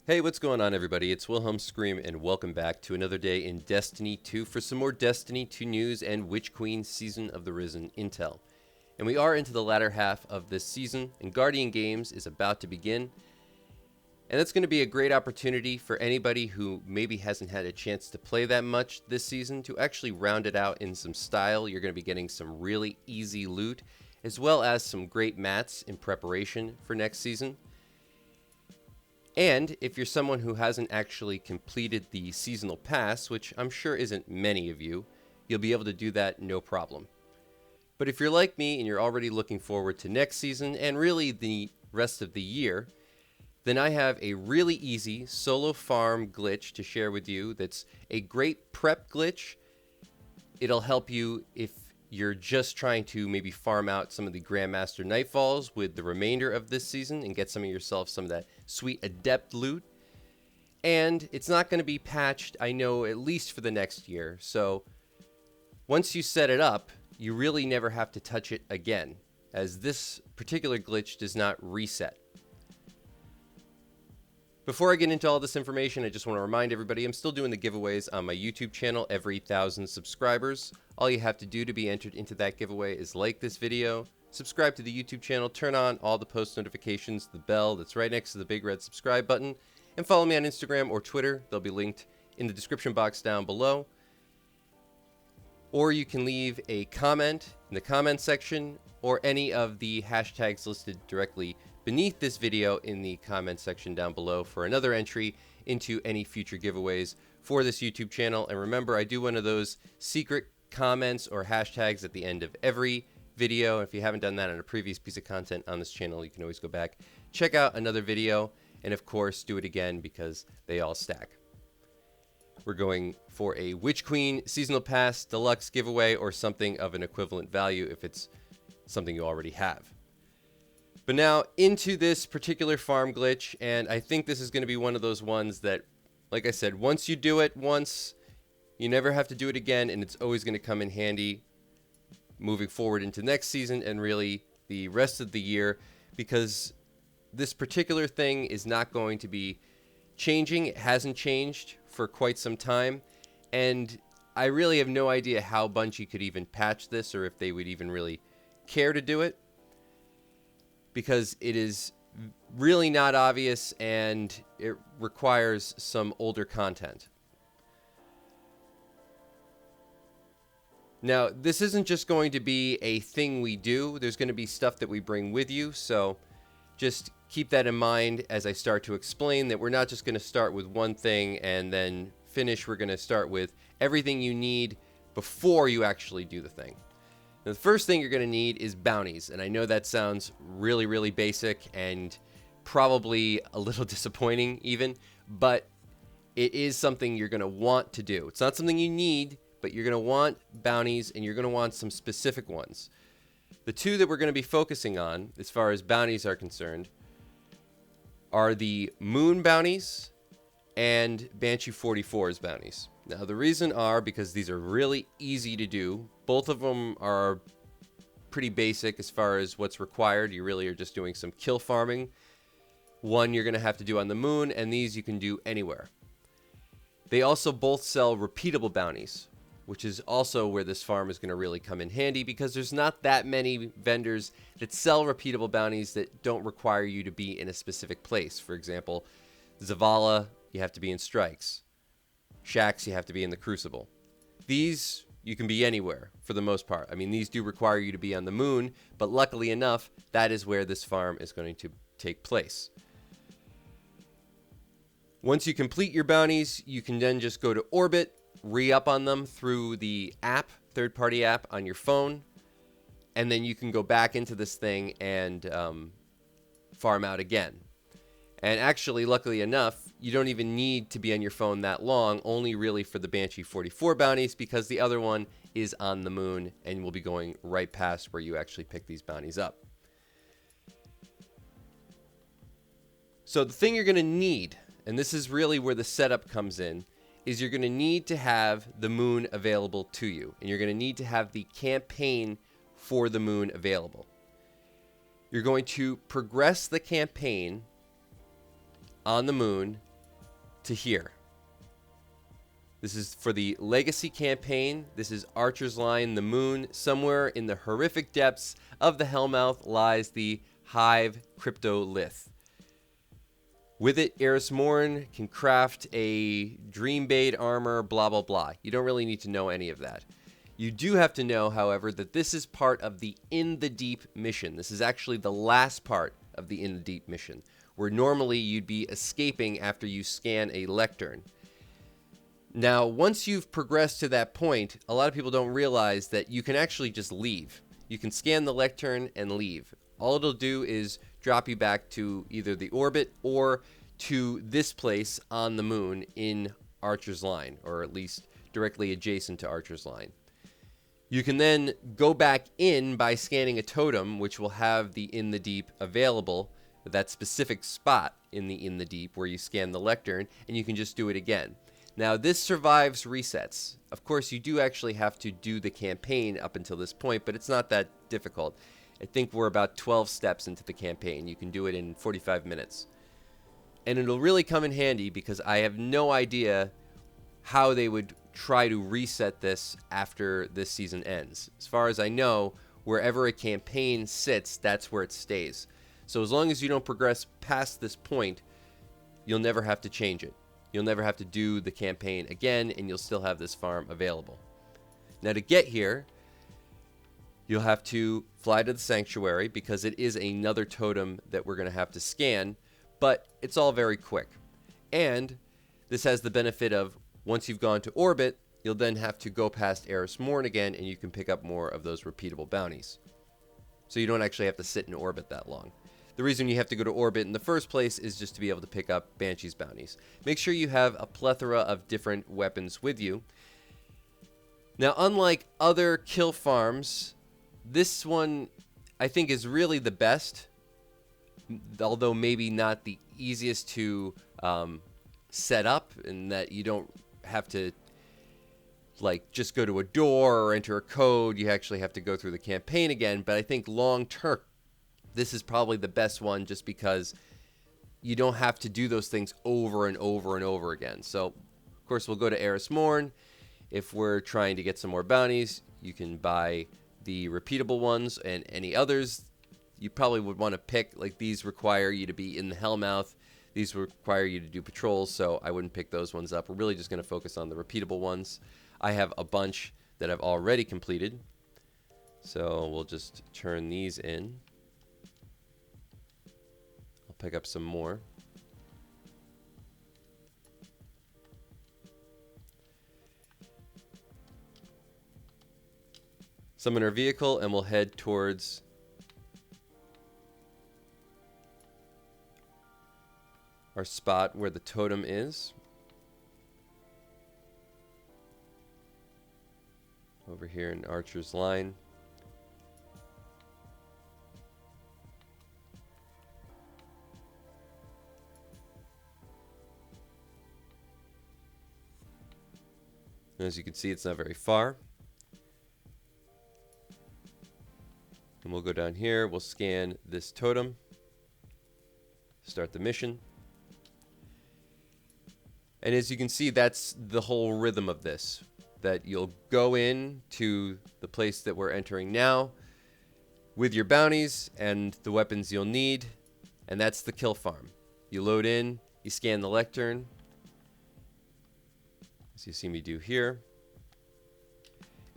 Hey, what's going on, everybody? It's Wilhelm Scream, and welcome back to another day in Destiny 2 for some more Destiny 2 news and Witch Queen Season of the Risen intel. And we are into the latter half of this season, and Guardian Games is about to begin. And that's going to be a great opportunity for anybody who maybe hasn't had a chance to play that much this season to actually round it out in some style. You're going to be getting some really easy loot, as well as some great mats in preparation for next season. And if you're someone who hasn't actually completed the seasonal pass, which I'm sure isn't many of you, you'll be able to do that no problem. But if you're like me and you're already looking forward to next season and really the rest of the year, then I have a really easy solo farm glitch to share with you that's a great prep glitch. It'll help you if you're just trying to maybe farm out some of the Grandmaster Nightfalls with the remainder of this season and get some of yourself some of that sweet adept loot. And it's not going to be patched, I know, at least for the next year. So once you set it up, you really never have to touch it again, as this particular glitch does not reset. Before I get into all this information, I just want to remind everybody I'm still doing the giveaways on my YouTube channel every 1,000 subscribers. All you have to do to be entered into that giveaway is like this video, subscribe to the YouTube channel, turn on all the post notifications, the bell that's right next to the big red subscribe button, and follow me on Instagram or Twitter. They'll be linked in the description box down below. Or you can leave a comment in the comment section or any of the hashtags listed directly beneath this video in the comment section down below for another entry into any future giveaways for this YouTube channel. And remember, I do one of those secret comments or hashtags at the end of every video. If you haven't done that on a previous piece of content on this channel, you can always go back, check out another video, and of course do it again because they all stack. We're going for a Witch Queen Seasonal Pass Deluxe giveaway or something of an equivalent value if it's something you already have. But now into this particular farm glitch, and I think this is going to be one of those ones that, like I said, once you do it once, you never have to do it again, and it's always going to come in handy moving forward into next season and really the rest of the year, because this particular thing is not going to be changing. It hasn't changed for quite some time, and I really have no idea how Bungie could even patch this or if they would even really care to do it, because it is really not obvious and it requires some older content. Now, this isn't just going to be a thing we do. There's going to be stuff that we bring with you, so just keep that in mind as I start to explain that we're not just going to start with one thing and then finish. We're going to start with everything you need before you actually do the thing. Now, the first thing you're going to need is bounties, and I know that sounds really, really basic and probably a little disappointing even, but it is something you're going to want to do. It's not something you need, but you're going to want bounties, and you're going to want some specific ones. The two that we're going to be focusing on, as far as bounties are concerned, are the Moon bounties and Banshee 44's bounties. Now, the reason are because these are really easy to do. Both of them are pretty basic as far as what's required. You really are just doing some kill farming. One you're going to have to do on the Moon, and these you can do anywhere. They also both sell repeatable bounties, which is also where this farm is going to really come in handy, because there's not that many vendors that sell repeatable bounties that don't require you to be in a specific place. For example, Zavala, you have to be in Strikes. Shaxx, you have to be in the Crucible. These, you can be anywhere for the most part. I mean, these do require you to be on the Moon, but luckily enough, that is where this farm is going to take place. Once you complete your bounties, you can then just go to Orbit, re-up on them through the app, third-party app on your phone, and then you can go back into this thing and farm out again. And actually, luckily enough, you don't even need to be on your phone that long, only really for the Banshee 44 bounties, because the other one is on the Moon and will be going right past where you actually pick these bounties up. So the thing you're going to need, and this is really where the setup comes in, is you're going to need to have the Moon available to you, and you're going to need to have the campaign for the Moon available. You're going to progress the campaign on the Moon to here. This is for the Legacy campaign. This is Archer's Line, the moon. Somewhere in the horrific depths of the Hellmouth lies the Hive Cryptolith. With it, Eris Morn can craft a Dreambait armor, blah, blah, blah. You don't really need to know any of that. You do have to know, however, that this is part of the In the Deep mission. This is actually the last part of the In the Deep mission, where normally you'd be escaping after you scan a lectern. Now, once you've progressed to that point, a lot of people don't realize that you can actually just leave. You can scan the lectern and leave. All it'll do is drop you back to either the orbit or to this place on the moon in Archer's Line, or at least directly adjacent to Archer's Line. You can then go back in by scanning a totem, which will have the In the Deep available, that specific spot in the Deep where you scan the lectern, and you can just do it again. Now, this survives resets. Of course, you do actually have to do the campaign up until this point, but it's not that difficult. I think we're about 12 steps into the campaign. You can do it in 45 minutes. And it'll really come in handy because I have no idea how they would try to reset this after this season ends. As far as I know, wherever a campaign sits, that's where it stays. So as long as you don't progress past this point, you'll never have to change it. You'll never have to do the campaign again, and you'll still have this farm available. Now, to get here, you'll have to fly to the sanctuary because it is another totem that we're going to have to scan, but it's all very quick. And this has the benefit of once you've gone to orbit, you'll then have to go past Eris Morn again, and you can pick up more of those repeatable bounties. So you don't actually have to sit in orbit that long. The reason you have to go to orbit in the first place is just to be able to pick up Banshee's bounties. Make sure you have a plethora of different weapons with you. Now, unlike other kill farms, this one I think is really the best, although maybe not the easiest to set up, in that you don't have to like just go to a door or enter a code. You actually have to go through the campaign again. But I think long term, this is probably the best one just because you don't have to do those things over and over and over again. So, of course, we'll go to Eris Morn. If we're trying to get some more bounties, you can buy the repeatable ones, and any others you probably would want to pick. Like, these require you to be in the Hellmouth. These require you to do patrols, so I wouldn't pick those ones up. We're really just going to focus on the repeatable ones. I have a bunch that I've already completed, so we'll just turn these in. I'll pick up some more. Summon our vehicle, and we'll head towards our spot where the totem is. Over here in Archer's Line. As you can see, it's not very far. And we'll go down here, we'll scan this totem, start the mission. And as you can see, that's the whole rhythm of this, that you'll go in to the place that we're entering now with your bounties and the weapons you'll need, and that's the kill farm. You load in, you scan the lectern, as you see me do here.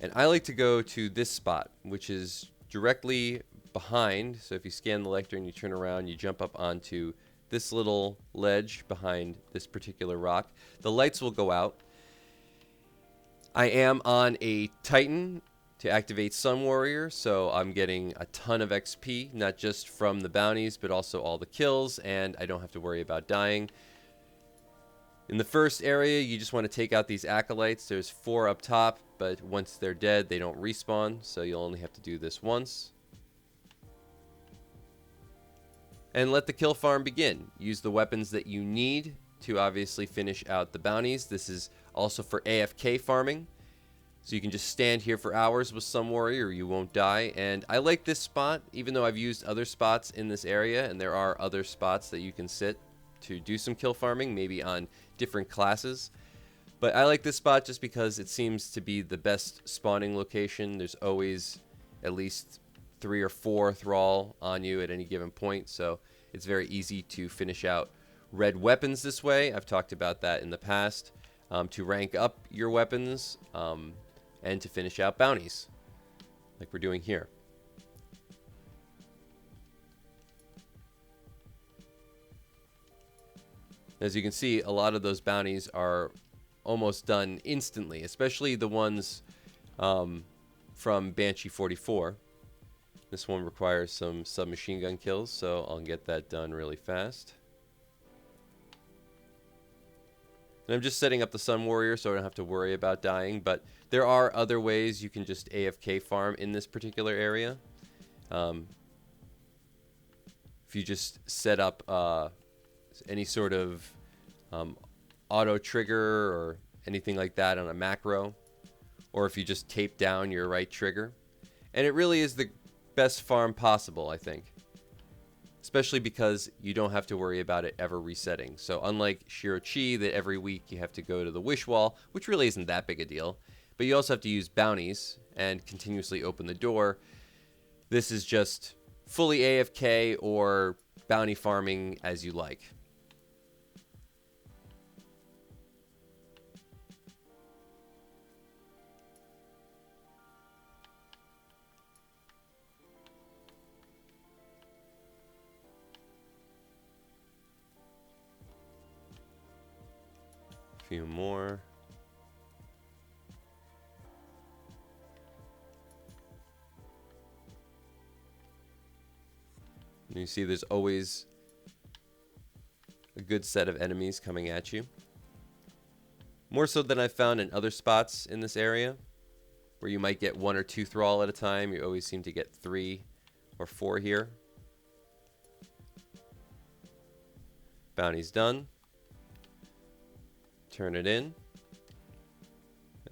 And I like to go to this spot, which is directly behind. So if you scan the lectern, you turn around, you jump up onto this little ledge behind this particular rock. The lights will go out. I am on a Titan to activate Sun Warrior, so I'm getting a ton of XP, not just from the bounties, but also all the kills, and I don't have to worry about dying. In the first area, you just want to take out these acolytes. There's 4 up top, but once they're dead, they don't respawn, so you'll only have to do this once. And let the kill farm begin. Use the weapons that you need to obviously finish out the bounties. This is also for AFK farming, so you can just stand here for hours with Sun Warrior, you won't die. And I like this spot, even though I've used other spots in this area, and there are other spots that you can sit. to do some kill farming, maybe on different classes. But I like this spot just because it seems to be the best spawning location. There's always at least 3 or 4 thrall on you at any given point, so it's very easy to finish out red weapons this way. I've talked about that in the past, to rank up your weapons and to finish out bounties like we're doing here. As you can see, a lot of those bounties are almost done instantly, especially the ones from Banshee 44. This one requires some submachine gun kills, so I'll get that done really fast. And I'm just setting up the Sun Warrior so I don't have to worry about dying, but there are other ways you can just AFK farm in this particular area. If you just set up any sort of auto trigger or anything like that on a macro, or if you just tape down your right trigger. And it really is the best farm possible, I think. Especially because you don't have to worry about it ever resetting. So unlike Shirochi, that every week you have to go to the wish wall, which really isn't that big a deal, but you also have to use bounties and continuously open the door. This is just fully AFK or bounty farming as you like. Few more. And you see there's always a good set of enemies coming at you. More so than I've found in other spots in this area, where you might get 1 or 2 thrall at a time. You always seem to get 3 or 4 here. Bounty's done. Turn it in.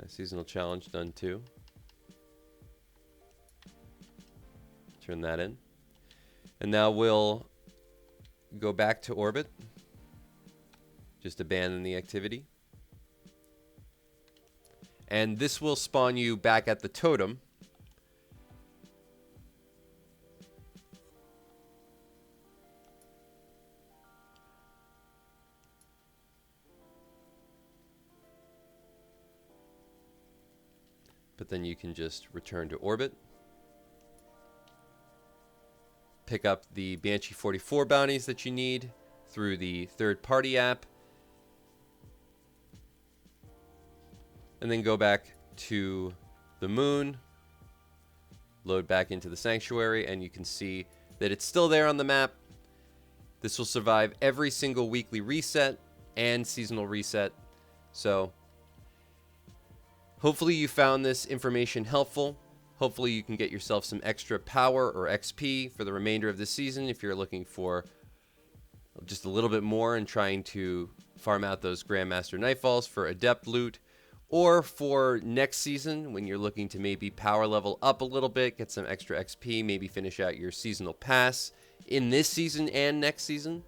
Seasonal challenge done too. Turn that in. And now we'll go back to orbit. Just abandon the activity. And this will spawn you back at the totem. But then you can just return to orbit. Pick up the Banshee 44 bounties that you need through the third-party app. And then go back to the moon. Load back into the sanctuary, and you can see that it's still there on the map. This will survive every single weekly reset and seasonal reset. So hopefully you found this information helpful. Hopefully you can get yourself some extra power or XP for the remainder of the season if you're looking for just a little bit more and trying to farm out those Grandmaster Nightfalls for Adept loot. Or for next season, when you're looking to maybe power level up a little bit, get some extra XP, maybe finish out your seasonal pass in this season and next season.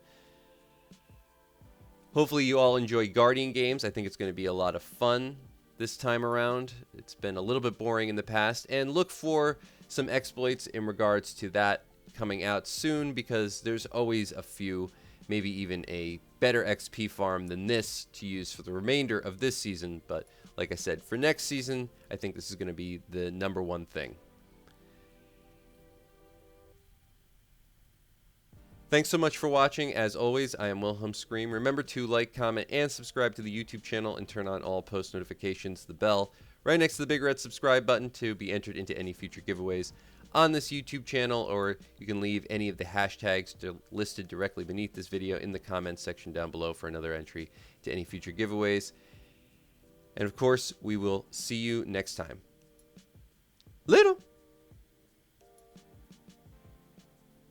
Hopefully you all enjoy Guardian games. I think it's going to be a lot of fun this time around. It's been a little bit boring in the past, and look for some exploits in regards to that coming out soon, because there's always a few, maybe even a better XP farm than this to use for the remainder of this season. But like I said, for next season, I think this is going to be the #1 thing. Thanks so much for watching. As always, I am Wilhelm Scream. Remember to like, comment, and subscribe to the YouTube channel, and turn on all post notifications, the bell right next to the big red subscribe button, to be entered into any future giveaways on this YouTube channel, or you can leave any of the hashtags listed directly beneath this video in the comments section down below for another entry to any future giveaways. And of course, we will see you next time. Little.